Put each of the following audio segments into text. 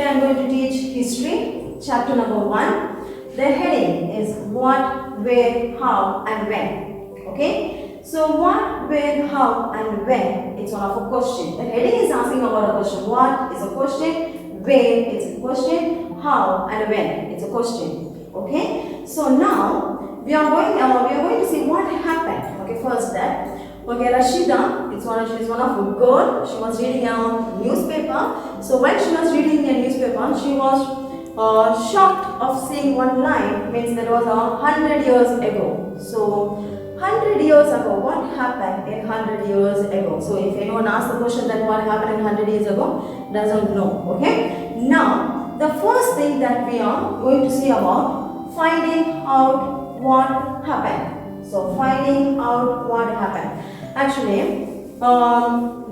today I am going to teach history, chapter number 1. The heading is what, where, how and when. Okay. So what, where, how and when, it's one of a question. The heading is asking about a question. What is a question, where it's a question, how and when it's a question. Okay. So now we are going to see what happened. Okay, first that. Okay, Rashida, she's one of a girl. She was reading a newspaper. So when she was reading a newspaper, she was shocked of seeing one line. Means that was 100 years ago. So 100 years ago, what happened in 100 years ago? So if anyone asks the question that what happened in 100 years ago, doesn't know. Okay. Now the first thing that we are going to see about finding out what happened. So finding out what happened. Actually,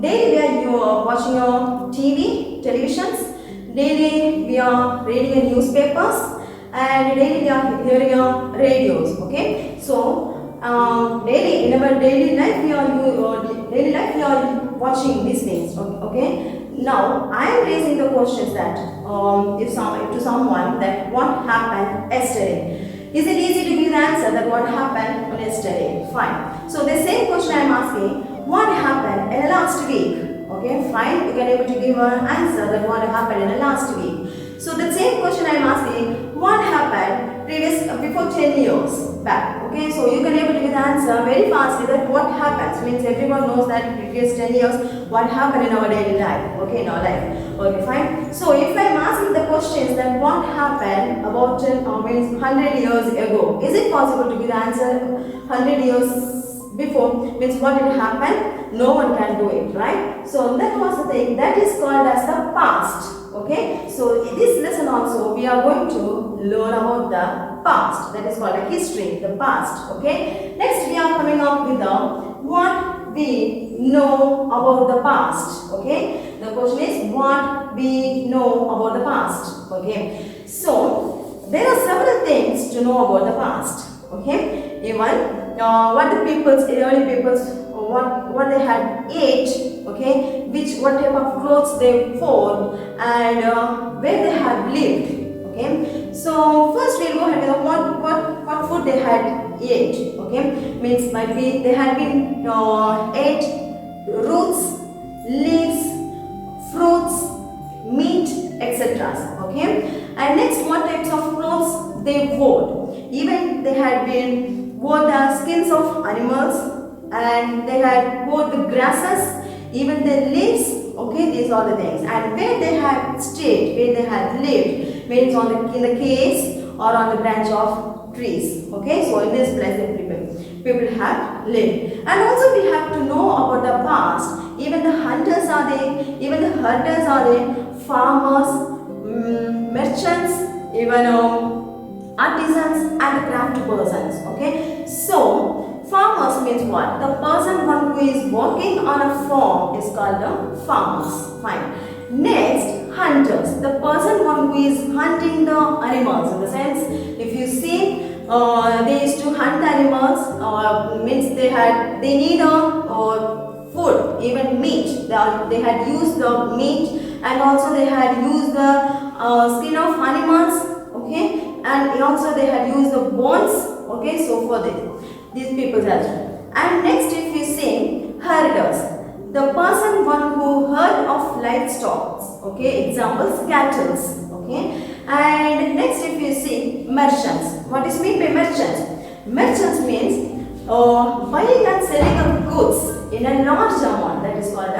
daily we are watching televisions. Daily we are reading newspapers, and daily we are hearing radios. Okay, so daily in our daily life we are watching these things. Okay. Now I am raising the questions that to someone that what happened yesterday. Is it easy to give the answer that what happened yesterday? Fine. So the same question I am asking, what happened in the last week? Okay, fine. You can able to give an answer that what happened in the last week. So the same question I am asking, what happened before 10 years back? Okay, so you can able to give the answer very fastly that what happens. Means everyone knows that previous 10 years what happened in our daily life. Okay, in our life. Okay, fine. So if I am asking the questions that what happened about means 100 years ago, is it possible to give the answer 100 years before? Means what did happen? No one can do it, right? So that was the thing that is called as the past. Okay, so in this lesson also we are going to learn about the past. That is called a history, the past. Okay, next we are coming up with the what we know about the past. Okay, the question is what we know about the past. Okay, so there are several things to know about the past. Okay, even what the early peoples what they had ate. Okay, what type of clothes they wore, and where they had lived. Okay, so first we'll go ahead with what food they had ate. Okay, means might be they had been ate roots, leaves, fruits, meat, etc. Okay, and next what types of clothes they wore. Even they had been wore the skins of animals, and they had wore the grasses, even the leaves. Okay, these are the things. And where they had stayed, where they had lived, means in the caves or on the branch of trees. Okay, so in this place the people have lived. And also we have to know about the past. Even the hunters are there, even the herders are there, farmers, merchants, even artisans and the craft persons. Okay, so farmers means what? The person one who is working on a farm is called the farmers. Fine. Next, hunters. The person one who is hunting the animals. In the sense, if you see, they used to hunt animals. Means they need food, even meat. They had used the meat, and also they had used the skin of animals. Okay, and also they had used the bones. Okay, so for these people as well. And next if you see herders, the person one who herd of livestock. Okay, examples cattle. Okay, and next if you see merchants. What is meant by merchants? Merchants means buying and selling of goods in a large amount. That is called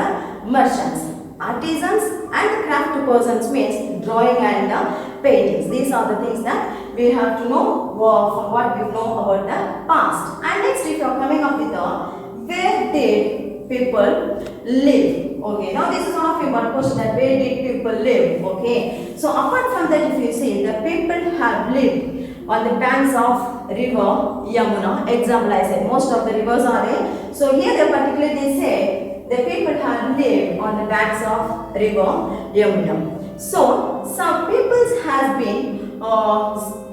merchants. Artisans and craft persons means drawing and paintings. These are the things that we have to know from what we know about the past. And next if you are coming up with where did people live? Okay, now this is one of important questions, that where did people live? Okay, so apart from that, if you see, the people have lived on the banks of river Yamuna. Example I said, most of the rivers are there. So here they particularly say the people have lived on the banks of river Yamuna. So some peoples has been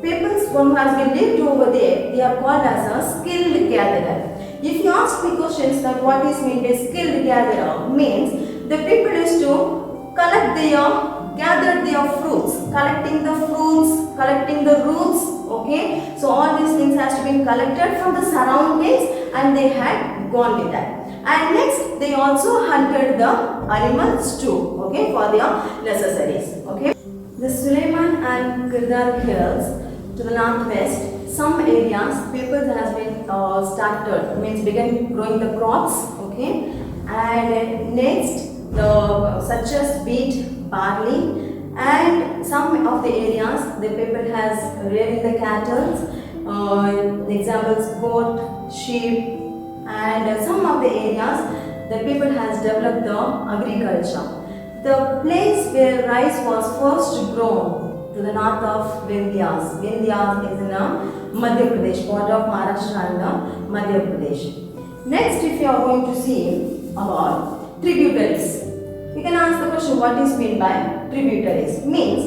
peoples one has been lived over there. They are called as a skilled gatherer. If you ask me questions that what is meant by skilled gatherer, means the people used to collect their gathered their fruits, collecting the fruits, collecting the roots. Okay, so all these things has to be collected from the surroundings and they had gone with that. And next they also hunted the animals too, okay, for their necessaries. Okay, the Suleiman and Kirdar hills to the northwest, some areas people has been started, means began growing the crops. Okay, and next the such as wheat, barley, and some of the areas the people has rearing the cattle. The examples goat, sheep, and some of the areas the people has developed the agriculture. The place where rice was first grown to the north of Vindhyas. Vindhyas is in Madhya Pradesh, border of Maharashtra and Madhya Pradesh. Next, if you are going to see about tributaries, we can ask the question, what is meant by tributaries? Means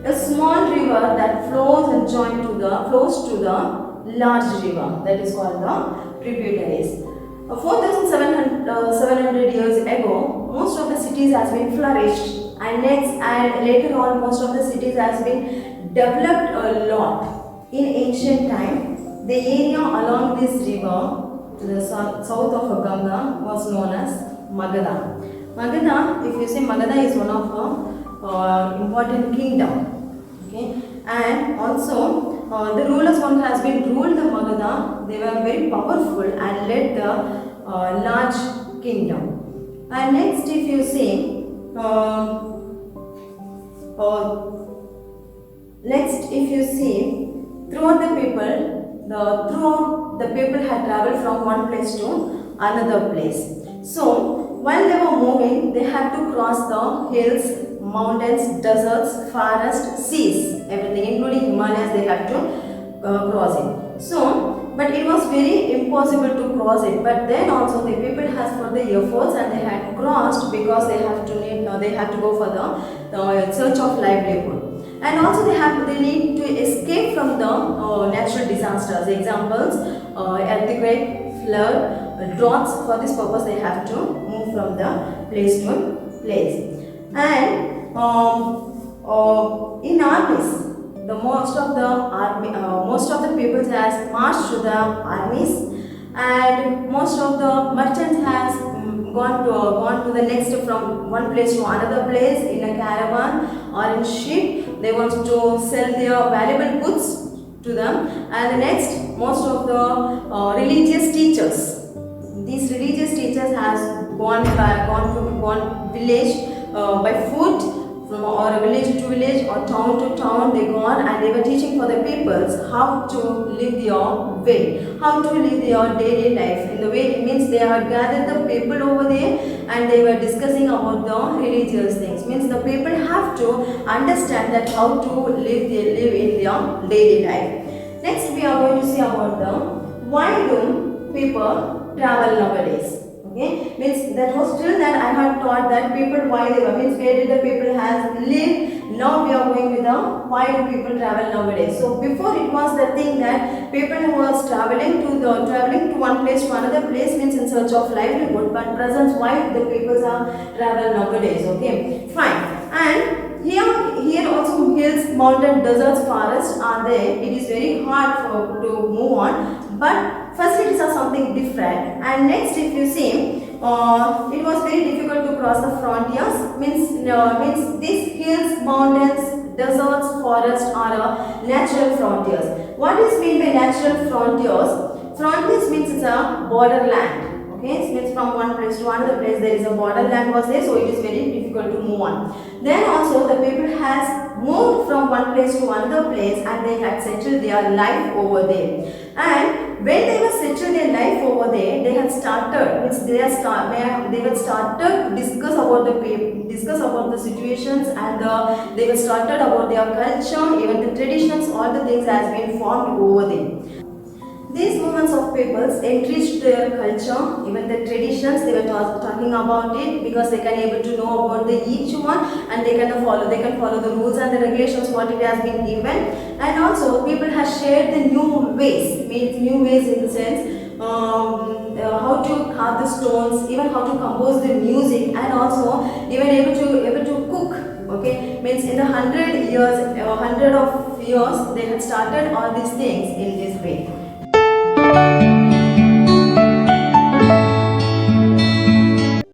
a small river that flows and flows to the large river, that is called the tributaries. 4,700 years ago, most of the cities has been flourished, and later on most of the cities has been developed a lot. In ancient time, the area along this river to the south of Ganga was known as Magadha. Magadha, if you say Magadha is one of the important kingdom. Okay, and also the rulers one has been ruled the Magadha. They were very powerful and led the large kingdom. And next, if you see, throughout the people had traveled from one place to another place. So while they were moving, they had to cross the hills, mountains, deserts, forests, seas, everything, including Himalayas, they had to cross it. So, but it was very impossible to cross it. But then also the people has put the efforts and they had crossed because they have to go for the search of livelihood. And also they need to escape from the natural disasters. Examples: earthquake, flood, droughts. For this purpose, they have to move from the place to place. And in armies, most of the people has marched to the armies, and most of the merchants has gone to the next from one place to another place in a caravan or in ship. They want to sell their valuable goods to them. And the next, most of the religious teachers. These religious teachers has gone village by foot, or village to village or town to town. They gone and they were teaching for the peoples how to live their way, how to live their daily life. In the way, it means they had gathered the people over there and they were discussing about the religious things. Means the people have to understand that how to live in their daily life. Next, we are going to see about the why do people travel nowadays. Okay, means that was till that I had taught that people why they were, means where did the people has lived. Now we are going with the why do people travel nowadays. So before it was the thing that people who was traveling to one place to another place, means in search of livelihood. But present, why the people are travel nowadays. Okay, fine. And here also hills, mountain, deserts, forests are there. It is very hard to move on, but facilities are something different. And next, if you see, it was very difficult to cross the frontiers. Means these hills, mountains, deserts, forests are natural frontiers. What is meant by natural frontiers? Frontiers means it's a borderland. Okay, it means from one place to another place there is a borderland was there, so it is very difficult to move on. Then also the people has moved from one place to another place and they had settled their life over there. And when they were settled their life over there, they had started, they had started to discuss about the situations, and they were started about their culture, even the traditions, all the things has been formed over there. These movements of peoples enriched their culture, even the traditions. They were talking about it because they can able to know about each one, and they can follow the rules and the regulations what it has been given. And also people have shared the new ways in the sense how to carve the stones, even how to compose the music, and also even able to cook. Okay, means in the 100 years or 100 of years they had started all these things in this way.